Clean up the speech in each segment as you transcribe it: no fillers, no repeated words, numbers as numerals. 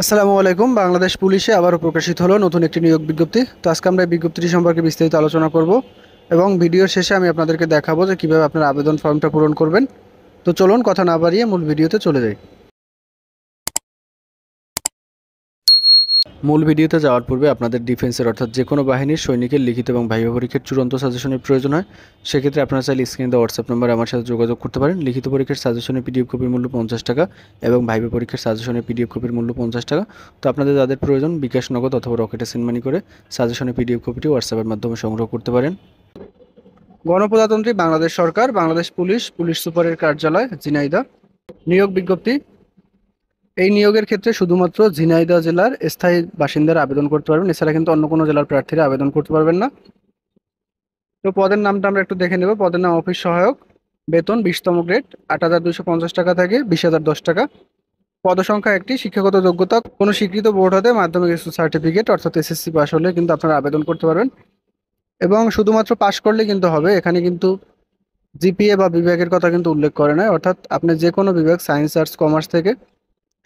আসসালামু আলাইকুম। বাংলাদেশ পুলিশে আবারও প্রকাশিত হলো নতুন একটি নিয়োগ বিজ্ঞপ্তি। তো আজকে আমরা এই বিজ্ঞপ্তিটি সম্পর্কে বিস্তারিত আলোচনা করব এবং ভিডিওর শেষে আমি আপনাদেরকে দেখাবো যে কীভাবে আপনার আবেদন ফর্মটা পূরণ করবেন। তো চলুন কথা না বাড়িয়ে মূল ভিডিওতে চলে যাই। মূল ভিডিওতে যাওয়ার পূর্বে আপনাদের ডিফেন্সের অর্থাৎ যে কোনো বাহিনীর সৈনিকের লিখিত এবং ভাইবা পরীক্ষার চূড়ান্ত সাজেশনের প্রয়োজন হয়। সেক্ষেত্রে আপনারা চাইলে স্ক্রিনে দেওয়া হোয়াটসঅ্যাপ নম্বরে আমার সাথে যোগাযোগ করতে পারেন। লিখিত পরীক্ষার সাজেশনের পিডিএফ কপির মূল্য 50 টাকা এবং ভাইবা পরীক্ষার সাজেশনের পিডিএফ কপির মূল্য 50 টাকা। তো আপনাদের যাদের প্রয়োজন বিকাশ নগদ অথবা রকেটে সেন্ড মানি করে সাজেশনের পিডিএফ কপিটি হোয়াটসঅ্যাপের মাধ্যমে সংগ্রহ করতে পারেন। গণপ্রজাতন্ত্রী বাংলাদেশ সরকার, বাংলাদেশ পুলিশ, পুলিশ সুপারের কার্যালয়, ঝিনাইদহ। নিয়োগ বিজ্ঞপ্তি। এই নিয়োগের ক্ষেত্রে শুধুমাত্র ঝিনাইদহ জেলার স্থায়ী বাসিন্দারা আবেদন করতে পারবেন, এছাড়া কিন্তু অন্য কোনো জেলার প্রার্থীরা আবেদন করতে পারবেন না। তো পদের নামটা আমরা একটু দেখে নেব। পদের নাম অফিস সহায়ক, বেতন 20তম গ্রেড, 8,250 টাকা থেকে 20,010 টাকা। পদসংখ্যা একটি, শিক্ষাগত যোগ্যতা কোনো স্বীকৃত বোর্ড হতে মাধ্যমিক সার্টিফিকেট অর্থাৎ এসএসসি পাস হলে কিন্তু আপনারা আবেদন করতে পারবেন এবং শুধুমাত্র পাশ করলে কিন্তু হবে। এখানে কিন্তু জিপিএ বা বিভাগের কথা কিন্তু উল্লেখ করে নয়, অর্থাৎ আপনি যে কোনো বিভাগ সায়েন্স, আর্টস, কমার্স থেকে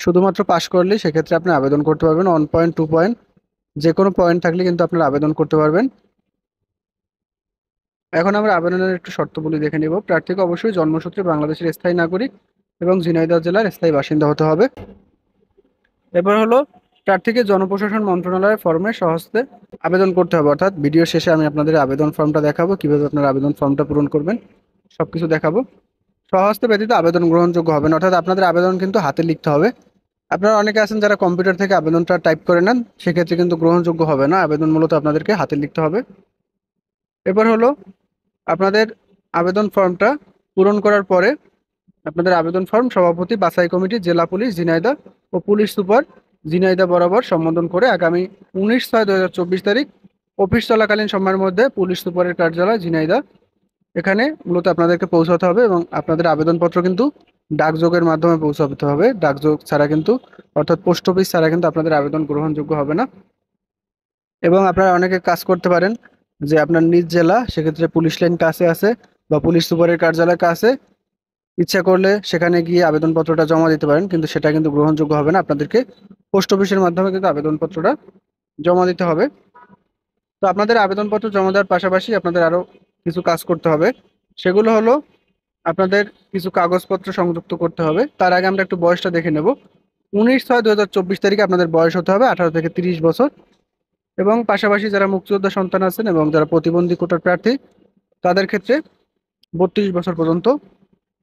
শুধুমাত্র পাশ করলেই সেক্ষেত্রে আপনি আবেদন করতে পারবেন। 1 পয়েন্ট, 2 পয়েন্ট যে কোনো পয়েন্ট থাকলে কিন্তু আপনারা আবেদন করতে পারবেন। এখন আমরা আবেদনের একটু শর্তগুলি দেখে নিব। প্রার্থীকে অবশ্যই জন্মসূত্রে বাংলাদেশের স্থায়ী নাগরিক এবং ঝিনাইদহ জেলার স্থায়ী বাসিন্দা হতে হবে। এবার হলো প্রার্থীকে জনপ্রশাসন মন্ত্রণালয়ের ফর্মে স্বহস্তে আবেদন করতে হবে, অর্থাৎ ভিডিও শেষে আমি আপনাদের আবেদন ফর্মটা দেখাবো, কিভাবে আপনারা আবেদন ফর্মটা পূরণ করবেন সবকিছু দেখাবো। স্বহস্তে ব্যতীত আবেদন গ্রহণযোগ্য হবে না, অর্থাৎ আপনাদের আবেদন কিন্তু হাতে লিখতে হবে। আপনারা অনেকে আছেন যারা কম্পিউটার থেকে আবেদনটা টাইপ করে নেন, সেক্ষেত্রে কিন্তু গ্রহণযোগ্য হবে না। আবেদন মূলত আপনাদেরকে হাতে লিখতে হবে। এবার হলো আপনাদের আবেদন ফর্মটা পূরণ করার পরে আপনাদের আবেদন ফর্ম সভাপতি, বাছাই কমিটি, জেলা পুলিশ ঝিনাইদহ ও পুলিশ সুপার ঝিনাইদহ বরাবর সম্বোধন করে আগামী 19/6/2024 তারিখ অফিস চলাকালীন সময়ের মধ্যে পুলিশ সুপারের কার্যালয় ঝিনাইদহ এখানে মূলত আপনাদেরকে পৌঁছাতে হবে এবং আপনাদের আবেদনপত্র কিন্তু ডাকযোগের মাধ্যমে পৌঁছাতে হবে। ডাকযোগ ছাড়া কিন্তু, অর্থাৎ পোস্ট অফিস ছাড়া কিন্তু আপনাদের আবেদন গ্রহণযোগ্য হবে না। এবং আপনারা অনেকে কাজ করতে পারেন যে আপনার নিজ জেলা, সেক্ষেত্রে পুলিশ লাইন কাছে আছে বা পুলিশ সুপারের কার্যালয় কাছে, ইচ্ছা করলে সেখানে গিয়ে আবেদনপত্রটা জমা দিতে পারেন, কিন্তু সেটা কিন্তু গ্রহণযোগ্য হবে না। আপনাদেরকে পোস্ট অফিসের মাধ্যমে কিন্তু আবেদনপত্রটা জমা দিতে হবে। তো আপনাদের আবেদনপত্র জমা দেওয়ার পাশাপাশি আপনাদের আরও কিছু কাজ করতে হবে। সেগুলো হলো আপনাদের কিছু কাগজপত্র সংযুক্ত করতে হবে। তার আগে আমরা একটু বয়সটা দেখে নেব। 19/6/2024 তারিখে আপনাদের বয়স হতে হবে 18 থেকে 30 বছর এবং পাশাপাশি যারা মুক্তিযোদ্ধা সন্তান আছেন এবং যারা প্রতিবন্ধী কোটার প্রার্থী তাদের ক্ষেত্রে 32 বছর পর্যন্ত।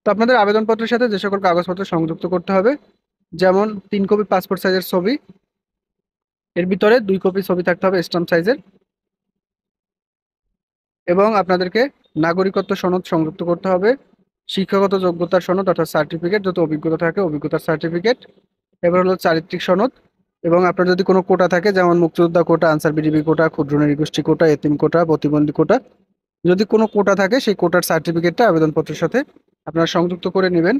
তো আপনাদের আবেদনপত্রের সাথে যে সকল কাগজপত্র সংযুক্ত করতে হবে, যেমন 3 কপি পাসপোর্ট সাইজের ছবি, এর ভিতরে 2 কপি ছবি থাকতে হবে স্ট্যাম্প সাইজের, এবং আপনাদেরকে নাগরিকত্ব সনদ সংযুক্ত করতে হবে, শিক্ষাগত যোগ্যতার সনদ অর্থাৎ সার্টিফিকেট, যত অভিজ্ঞতা থাকে অভিজ্ঞতার সার্টিফিকেট। এবার হলো চারিত্রিক সনদ, এবং আপনার যদি কোনো কোটা থাকে যেমন মুক্তিযোদ্ধা কোটা, আনসার বিডিবি কোটা, ক্ষুদ্র নৃগোষ্ঠী কোটা, এতিম কোটা, প্রতিবন্ধী কোটা, যদি কোনো কোটা থাকে সেই কোটার সার্টিফিকেটটা আবেদনপত্রের সাথে আপনারা সংযুক্ত করে নেবেন।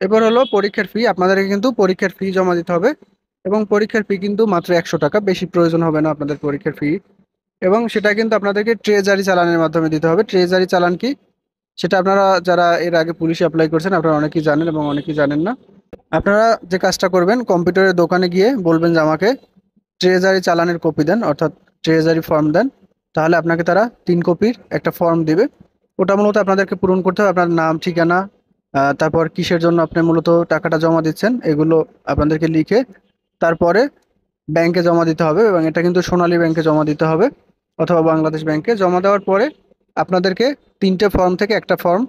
এবার হলো পরীক্ষার ফি। আপনাদেরকে কিন্তু পরীক্ষার ফি জমা দিতে হবে এবং পরীক্ষার ফি কিন্তু মাত্র 100 টাকা, বেশি প্রয়োজন হবে না আপনাদের পরীক্ষার ফি। এবং সেটা কিন্তু আপনাদেরকে ট্রেজারি চালানের মাধ্যমে দিতে হবে। ট্রেজারি চালান কি, সেটা আপনারা যারা এর আগে পুলিশে অ্যাপ্লাই করছেন আপনারা অনেকেই জানেন এবং অনেকেই জানেন না। আপনারা যে কাজটা করবেন, কম্পিউটারের দোকানে গিয়ে বলবেন যে আমাকে ট্রেজারি চালানের কপি দেন, অর্থাৎ ট্রেজারি ফর্ম দেন। তাহলে আপনাকে তারা 3 কপির একটা ফর্ম দিবে। ওটা মূলত আপনাদেরকে পূরণ করতে হবে। আপনার নাম, ঠিকানা, তারপর কিসের জন্য আপনি মূলত টাকাটা জমা দিচ্ছেন এগুলো আপনাদেরকে লিখে তারপরে ব্যাংকে জমা দিতে হবে, এবং এটা কিন্তু সোনালী ব্যাংকে জমা দিতে হবে অথবা বাংলাদেশ ব্যাংকে। জমা দেওয়ার পরে আপনাদেরকে 3টে ফর্ম থেকে একটা ফর্ম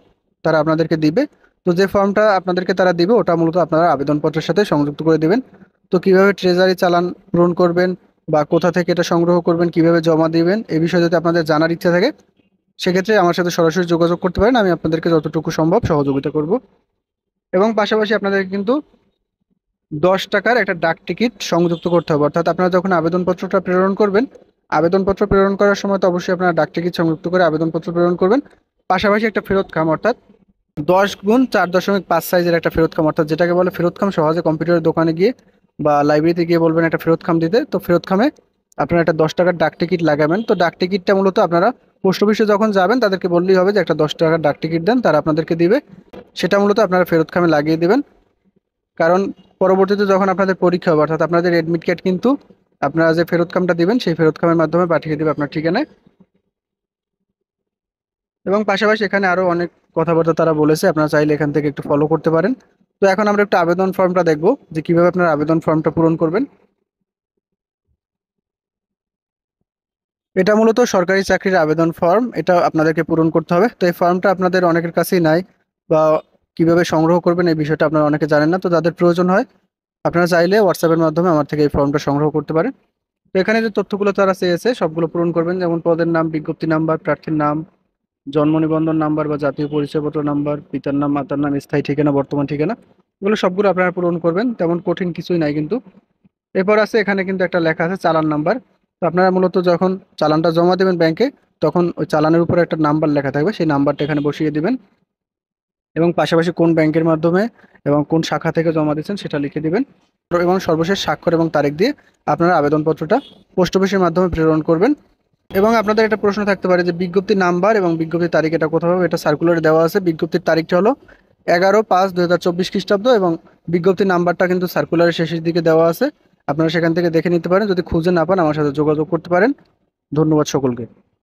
তারা আপনাদেরকে দিবে। তো যে ফর্মটা আপনাদেরকে তারা দিবে ওটা মূলত আপনারা আবেদনপত্রের সাথে সংযুক্ত করে দিবেন। তো কিভাবে ট্রেজারি চালান পূরণ করবেন বা কোথা থেকে এটা সংগ্রহ করবেন, কিভাবে জমা দিবেন, এই বিষয়ে যদি আপনাদের জানার ইচ্ছা থাকে সেক্ষেত্রে আমার সাথে সরাসরি যোগাযোগ করতে পারেন। আমি আপনাদেরকে যতটুকু সম্ভব সহযোগিতা করব। এবং পাশাপাশি আপনাদেরকে কিন্তু 10 টাকার একটা ডাক টিকিট সংযুক্ত করতে হবে, অর্থাৎ আপনারা যখন আবেদনপত্রটা প্রেরণ করবেন, আবেদনপত্র প্রেরণ করার সময় তো অবশ্যই আপনারা ডাক টিকিট সংযুক্ত করে আবেদনপত্র প্রেরণ করবেন। পাশাপাশি একটা ফেরত খাম, অর্থাৎ 10x4.5 সাইজের একটা ফেরত খাম, অর্থাৎ যেটাকে বলে ফেরত খাম। সহজে কম্পিউটারের দোকানে গিয়ে বা লাইব্রেরিতে গিয়ে বলবেন একটা ফেরত খাম দিতে, তো ফেরত খামে আপনারা একটা 10 টাকার ডাক টিকিট লাগাবেন। তো ডাক টিকিটটা মূলত আপনারা পোস্ট অফিসে যখন যাবেন তাদেরকে বললেই হবে যে একটা 10 টাকার ডাক টিকিট দেন, তারা আপনাদেরকে দিবে। সেটা মূলত আপনারা ফেরত খামে লাগিয়ে দেবেন। কারণ পরবর্তীতে যখন আপনাদের পরীক্ষা হবে অর্থাৎ আপনাদের এডমিট কার্ড কিন্তু আপনারা যে ফেরত কামটা দিবেন সেই ফেরত কামের মাধ্যমে পাঠিয়ে দেবে আপনার ঠিকানায়। এবং পাশাপাশি এখানে আরো অনেক কথাবার্তা তারা বলেছে, আপনারা চাইলে এখান থেকে একটু ফলো করতে পারেন। তো এখন আমরা একটু আবেদন ফর্মটা দেখবো যে কিভাবে আপনার আবেদন ফর্মটা পূরণ করবেন। এটা মূলত সরকারি চাকরির আবেদন ফর্ম, এটা আপনাদেরকে পূরণ করতে হবে। তো এই ফর্মটা আপনাদের অনেকের কাছেই নাই, বা কিভাবে সংগ্রহ করবেন এই বিষয়টা আপনারা অনেকে জানেন না। তো যাদের প্রয়োজন হয় আপনারা চাইলে হোয়াটসঅ্যাপের মাধ্যমে আমার থেকে এই ফর্মটা সংগ্রহ করতে পারেন। তো এখানে যে তথ্যগুলো তারা চেয়েছে সবগুলো পূরণ করবেন, যেমন পদের নাম, বিজ্ঞপ্তি নাম্বার, প্রার্থীর নাম, জন্ম নিবন্ধন নাম্বার বা জাতীয় পরিচয়পত্র নাম্বার, পিতার নাম, মাতার নাম, স্থায়ী ঠিকানা, বর্তমান ঠিকানা, এগুলো সবগুলো আপনারা পূরণ করবেন। তেমন কঠিন কিছুই নাই কিন্তু। এরপর আছে এখানে কিন্তু একটা লেখা আছে চালান নাম্বার। তো আপনারা মূলত যখন চালানটা জমা দেবেন ব্যাংকে, তখন ওই চালানের উপরে একটা নাম্বার লেখা থাকবে, সেই নাম্বারটা এখানে বসিয়ে দিবেন। এবং পাশাপাশি কোন ব্যাংকের মাধ্যমে এবং কোন শাখা থেকে জমা দিচ্ছেন সেটা লিখে দিবেন। এবং সর্বশেষ স্বাক্ষর এবং তারিখ দিয়ে আপনারা আবেদনপত্রটা পোস্ট অফিসের মাধ্যমে প্রেরণ করবেন। এবং আপনাদের একটা প্রশ্ন থাকতে পারে যে বিজ্ঞপ্তির নাম্বার এবং বিজ্ঞপ্তির তারিখ এটা কোথাও পাবো? এটা সার্কুলারে দেওয়া আছে। বিজ্ঞপ্তির তারিখটা হলো 11/5/2024 খ্রিস্টাব্দ, এবং বিজ্ঞপ্তির নাম্বারটা কিন্তু সার্কুলারের শেষের দিকে দেওয়া আছে। আপনারা সেখান থেকে দেখে নিতে পারেন। যদি খুঁজে না পান আমার সাথে যোগাযোগ করতে পারেন। ধন্যবাদ সকলকে।